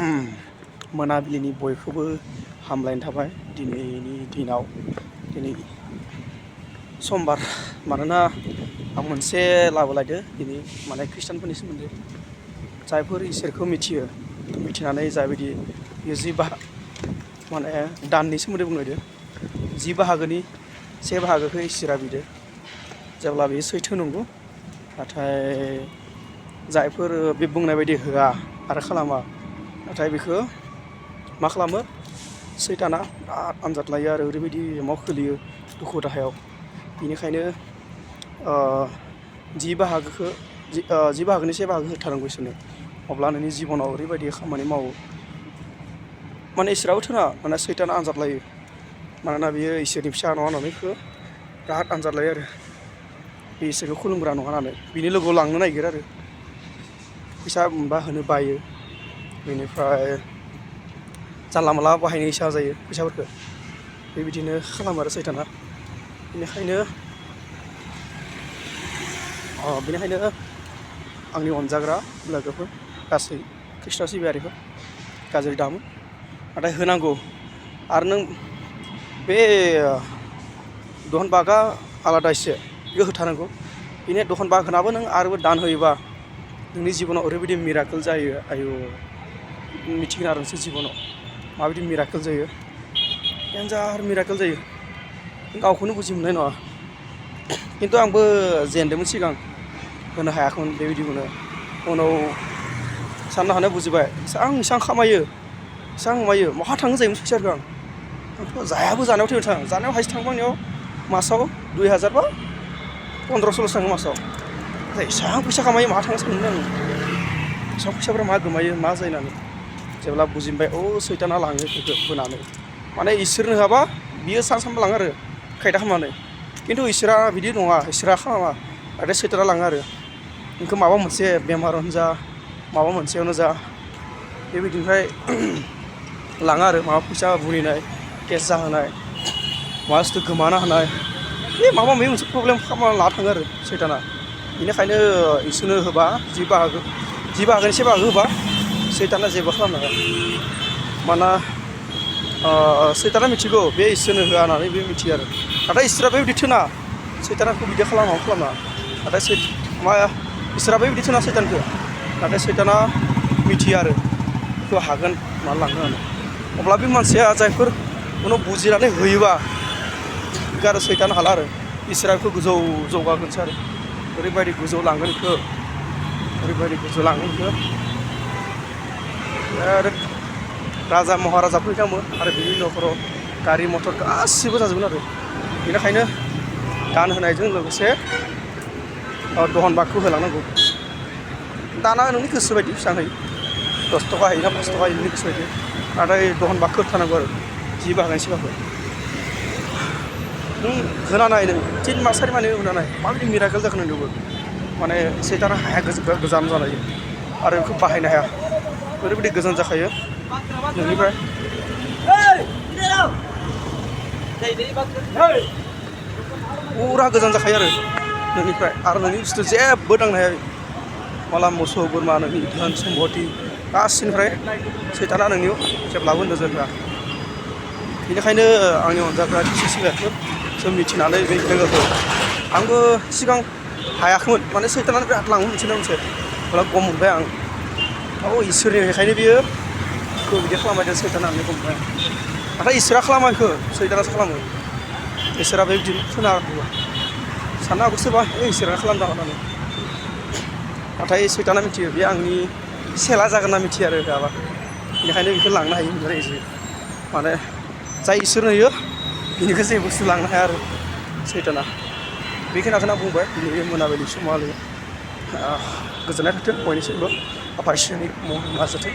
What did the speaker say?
मोनाबिलिनि बयखौबो हामलायनाय थाबाय। दिनैनि दिनाव दिनै समबार, मानोना आं मोनसे लाबोलायदो दिनै माने खृष्टानफोरनि सोमोन्दै जायफोर इसोरखौ मिथियो, मिथिनानै जाबायदि माने दाननि सोमोन्दै बुंलायदो। 10 बाहागोनि 1 बाहागोखौ इसोरा बिदो, जेब्ला बेयो सैथो नंगौ। नाथाय जायफोर बे बुंनाय बायदि होआ आरो खालामा, नाथाय बेखौ मा खालामो, सैताना बिराद आनजाद लायो आरो ओरैबायदि खोलैयो दुखु दाहायाव। बेनिखायनो 10 बाहागोखौ 10 बाहागोनि 1 बाहागो होथारनांगौ इसोरनो। अब्ला नोंनि जिबनाव ओरैबायदि खामानि मावो, माने इसोराबो थोना, माने सैताना आनजाद लायो। मानोना बियो इसोरनि फिसा नङा होननानै बेखौ बिराद आनजाद लायो आरो बे इसोरखौ खुलुमग्रा नङा होननानै बिनि लोगोआव लांनो नागिरो आरो फैसा मोनबा होनो बायो। बेनिफ्राय जानला मानला बाहायनो इसा जायो फैसाफोरखौ, बेबायदिनो खालामो आरो सैताना। बेनिखायनो आंनि अनजाग्रा लोगोफोर गासै खृष्ट सिबियारिफोर गाज्रि दामोन, नाथाय होनांगौ। आरो नों बे दहन बागा आलादा एसे बेखौ होथारनांगौ। बेनि दहन बागानाबो नों आरोबो दान होयोबा नोंनि जिबनाव ओरैबायदि मिराकेल जायो। आयु, मिथिगोन आरो नोंसोर जिबनाव माबायदि मिराकेल जायो, डेन्जार मिराकेल जायो। गावखौनो बुजि मोननाय नङा। खिन्थु आंबो जेनदोंमोन सिगां, होनो हायाखैमोन बेबायदिखौनो। उनाव साननो हानाय बुजिबाय, इसां खामायो, इसां मायो, बहा थाङो जायोमोन फैसाखौ। आंथ' जायाबो, जानायाव थैबाय थां, जानायाव हायसे थांबा आंनियाव मासाव 2000 बा 1500ल'सो थाङो मासाव। इसां फैसा खामायो, माहा थाङो सानदोंमोन आं। इसां फैसाफोरा मा गोमायो, मा जायो होननानै जेब्ला बुजिबाय, सैताना लाङो बेफोरखौ बोनानै। माने इसोरनो होआबा बियो सानफ्रामबो लाङो आरो खायदा खालामनानै। खिन्थु इसोरा बिदि नङा, इसोरा खालामा, नाथाय सैताना लाङो आरो नोंखौ माबा मोनसे बेमारावनो जा, माबा मोनसेयावनो जा, बेबायदिनिफ्राय लाङा आरो माबा फैसा बुरिनाय, केस जाहोनाय, माबा बुस्थु गोमाना होनाय, बे माबा माबि मोनसे प्रब्लेम खालामना लाना थाङो आरो सैताना। बेनिखायनो इसोरनो होबा 10 बाहागोनि 1 बाहागो होबा सैताना जेबो खालामनो हाया। मानोना सैताना मिथिगौ बे इसोरनो होआ होननानै बे मिथियो आरो। नाथाय इसोरा बेबायदि थोना, सैतानखौ बिदि खालामा। नाथाय इसोराबो बिदि थोना सैतानखौ, नाथाय सैताना मिथियो आरो बेखौ हागोन मानो लांनो होननानै। अब्ला बे मानसिया जायफोर उनाव बुजिनानै होयोबा बेखौ आरो सैतान हाला आरो इसोरा बेखौ गोजौ जौगागोनसो आरो ओरैबायदि गोजौ लांगोन बेखौ, ओरैबायदि गोजौ लांगोन बेखौ। आरो राजा महाराजाफोर खालामो आरो बिनि न'खराव गारि मथर गासिबो जाजोबगोन आरो। बेनिखायनो दान होनायजों लोगोसे दहन बागखौ होलांनांगौ। दाना नोंनि गोसो बायदि बेसेबां होयो, 10 थाखा होयो ना 5 थाखा होयो, नोंनि गोसो बायदि। नाथाय दहन बागखौ होथारनांगौ आरो 10 बाहागोनि 1 बाहागो। नों होना नाय, नों 3 मास 4 मासनि होना नाय, माबायदि मिराकेल जागोन नोंबो। माने सैताना हाया गोजान जालायो आरो बेखौ बाहायनो हाया, ओरैबायदि गोजान जाखायो नोंनिफ्राय। फुरा गोजान जाखायो आरो नोंनिफ्राय, आरो नोंनि बुस्थु जेबो दांनो हाया। माला मोसौ बोरमा, नोंनि धोन सम्पति गासैनिफ्राय सैताना नोंनियाव जेब्लाबो नोजोर होआ। बेनिखायनो आंनि अनजाग्रा सिबियारिफोर, जों मिथिनानै बे लोगोखौ, आंबो सिगां हायाखैमोन, माने सैतानानो बिराद लाङो मोनसे अब्ला गम मोनबाय आं। इसोरनि बेखायनो बियो बिदि खालामबाय सैताना होननानै गम मोनबाय आं। नाथाय इसोरा खालामा बेखौ, सैतानासो खालामो। इसोरा बेबायदिनो थोना साननो हागौ सोरबा, इसोरा खालामदों होननानै। नाथाय सैताना मिथियो बे आंनि सेला जागोन होनना मिथियो आरो होआबा। बेनिखायनो बेखौ लांनो हायो होननानै इजि, माने जाय इसोरनो होयो बेनिखौ जेबो बुस्थु लांनो हाया आरो सैताना। बेखिनिखौनो आं बुंबाय दिनै मोनाबिलि समाव। गोजोननाय थाथों बयनिसिमबो, आफा इसोरनि मुङाव जाथों।